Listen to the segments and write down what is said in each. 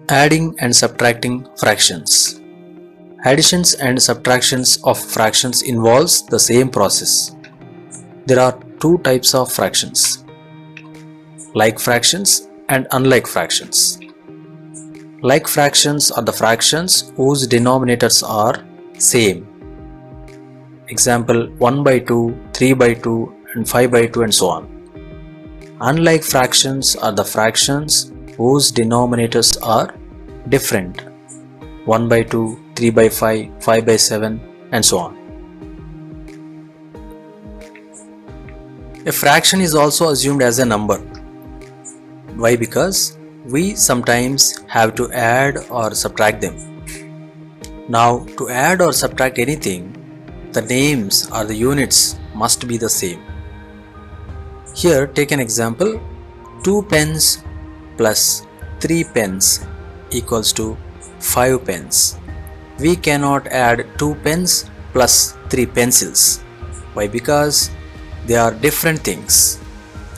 Adding and subtracting fractions. Additions and subtractions of fractions involves the same process. There are two types of fractions, like fractions and unlike fractions. Like fractions are the fractions whose denominators are same. Example 1 by 2, 3 by 2 and 5 by 2 and so on. Unlike fractions are the fractions whose denominators are different. 1 by 2, 3 by 5, 5 by 7 and so on. A fraction is also assumed as a number. Why? Because we sometimes have to add or subtract them. Now, to add or subtract anything, the names or the units must be the same. Here, take an example. 2 pens plus 3 pens equals to 5 pens. We cannot add 2 pens plus 3 pencils. Why? Because they are different things.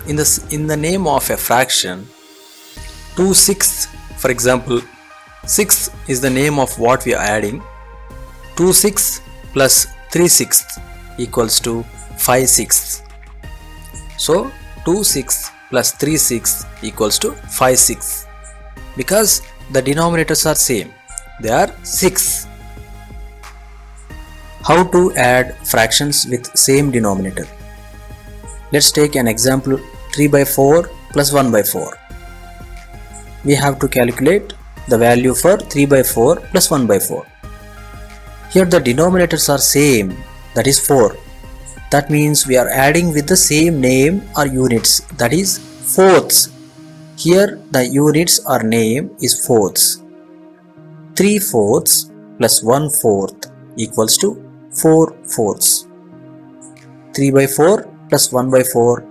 In the name of a fraction, 2/6, for example, 6 is the name of what we are adding. 2/6 plus 3/6 equals to 5/6. So 2/6 plus 3/6 equals to 5/6 because the denominators are same. They are 6. How to add fractions with same denominator? Let's take an example 3 by 4 plus 1 by 4. We have to calculate the value for 3 by 4 plus 1 by 4. Here the denominators are same, that is 4. That means we are adding with the same name or units, that is fourths. Here the units or name is fourths. 3/4 plus 1/4 equals to 4/4. 3 by 4 plus 1 by 4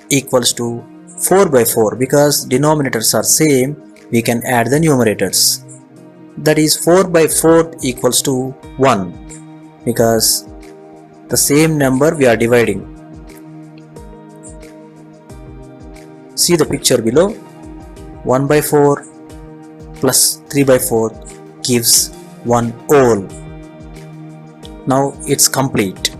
equals to 4 by 4. Because denominators are same, we can add the numerators. That is 4 by 4 equals to 1 because the same number we are dividing. See the picture below. 1 by 4 plus 3 by 4 gives 1 whole. Now it's complete.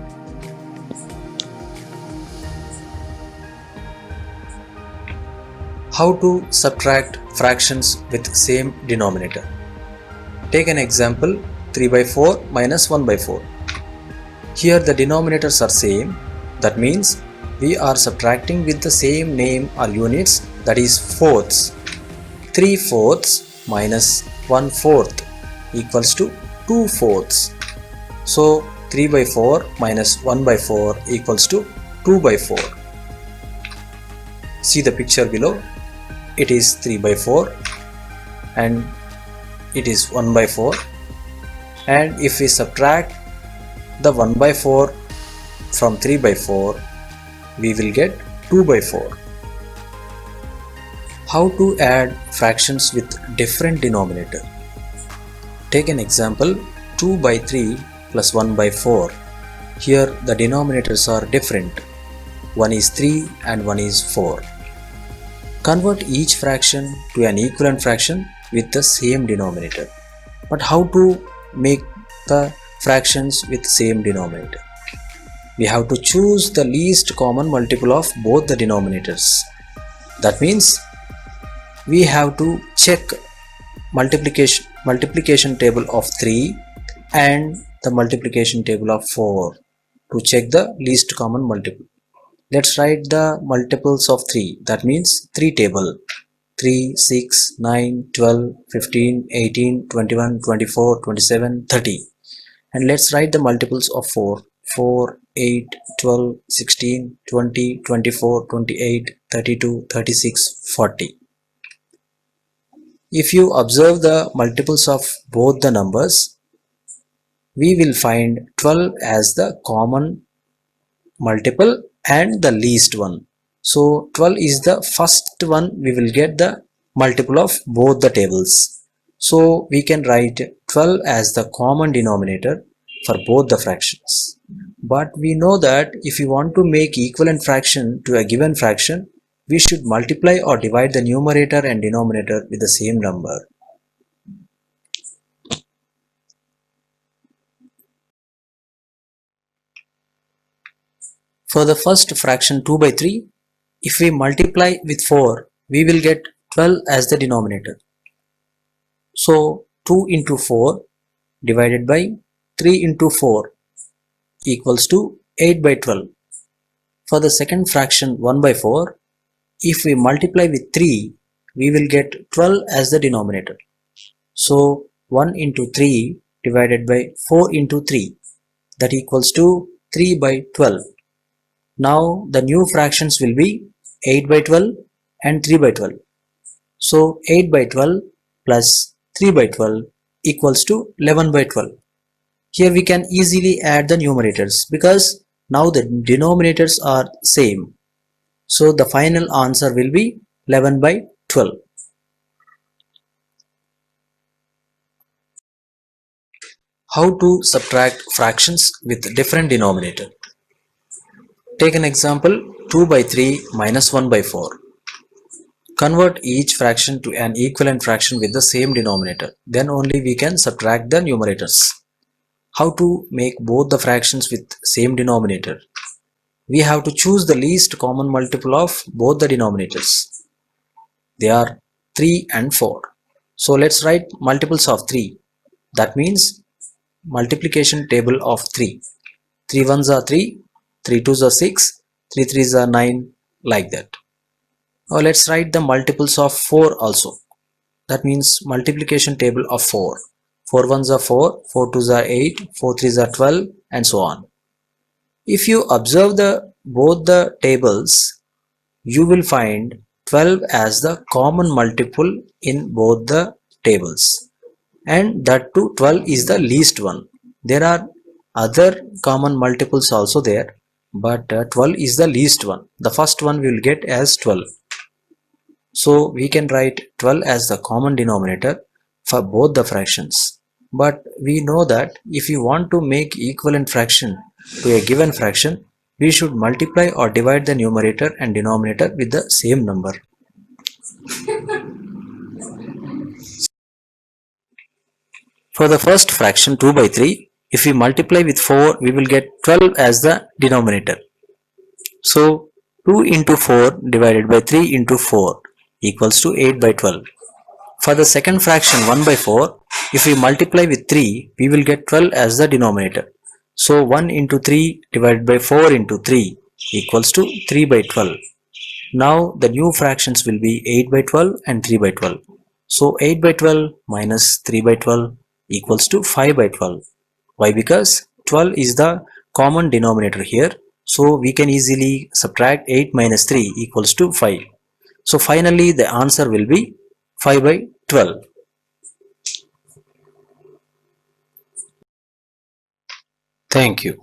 How to subtract fractions with same denominator? Take an example 3 by 4 minus 1 by 4. Here the denominators are same. That means we are subtracting with the same name or units, that is fourths. 3/4 minus 1/4 equals to 2/4. So 3 by 4 minus 1 by 4 equals to 2 by 4. See the picture below. It is 3 by 4 and it is 1 by 4, and if we subtract the 1 by 4 from 3 by 4, we will get 2 by 4. How to add fractions with different denominator? Take an example 2 by 3 plus 1 by 4. Here the denominators are different. One is 3 and one is 4. Convert each fraction to an equivalent fraction with the same denominator. But how to make the fractions with same denominator? We have to choose the least common multiple of both the denominators. That means we have to check multiplication table of 3 and the multiplication table of 4 to check the least common multiple. Let's write the multiples of 3. That means 3 table. 3, 6, 9, 12, 15, 18, 21, 24, 27, 30. And let's write the multiples of 4. 4, 8, 12, 16, 20, 24, 28, 32, 36, 40. If you observe the multiples of both the numbers, we will find 12 as the common multiple and the least one. So 12 is the first one we will get the multiple of both the tables. So we can write 12 as the common denominator for both the fractions. But we know that if we want to make equivalent fraction to a given fraction, we should multiply or divide the numerator and denominator with the same number. For the first fraction 2 by 3, if we multiply with 4, we will get 12 as the denominator. So 2 into 4 divided by 3 into 4 equals to 8 by 12. For the second fraction 1 by 4, if we multiply with 3, we will get 12 as the denominator. So 1 into 3 divided by 4 into 3, that equals to 3 by 12. Now the new fractions will be 8 by 12 and 3 by 12. So 8 by 12 plus 3 by 12 equals to 11 by 12. Here we can easily add the numerators because now the denominators are same. So the final answer will be 11 by 12. How to subtract fractions with different denominator? Take an example 2 by 3 minus 1 by 4. Convert each fraction to an equivalent fraction with the same denominator. Then only we can subtract the numerators. How to make both the fractions with same denominator? We have to choose the least common multiple of both the denominators. They are 3 and 4. So let's write multiples of 3. That means multiplication table of 3. 3 ones are 3, 3 twos are 6, 3 threes are 9, like that. Now let's write the multiples of 4 also. That means multiplication table of 4. 4 ones are 4, 4 twos are 8, 4 threes are 12, and so on. If you observe both the tables, you will find 12 as the common multiple in both the tables, and that too 12 is the least one. There are other common multiples also there, but 12 is the least one. The first one we will get as 12. So we can write 12 as the common denominator for both the fractions. But we know that if you want to make equivalent fraction to a given fraction, we should multiply or divide the numerator and denominator with the same number. For the first fraction 2 by 3, if we multiply with 4, we will get 12 as the denominator. So 2 into 4 divided by 3 into 4 equals to 8 by 12. For the second fraction 1 by 4, if we multiply with 3, we will get 12 as the denominator. So 1 into 3 divided by 4 into 3 equals to 3 by 12. Now the new fractions will be 8 by 12 and 3 by 12. So 8 by 12 minus 3 by 12 equals to 5 by 12. Why? Because 12 is the common denominator here. So we can easily subtract 8 minus 3 equals to 5. So finally the answer will be 5 by 12. Thank you.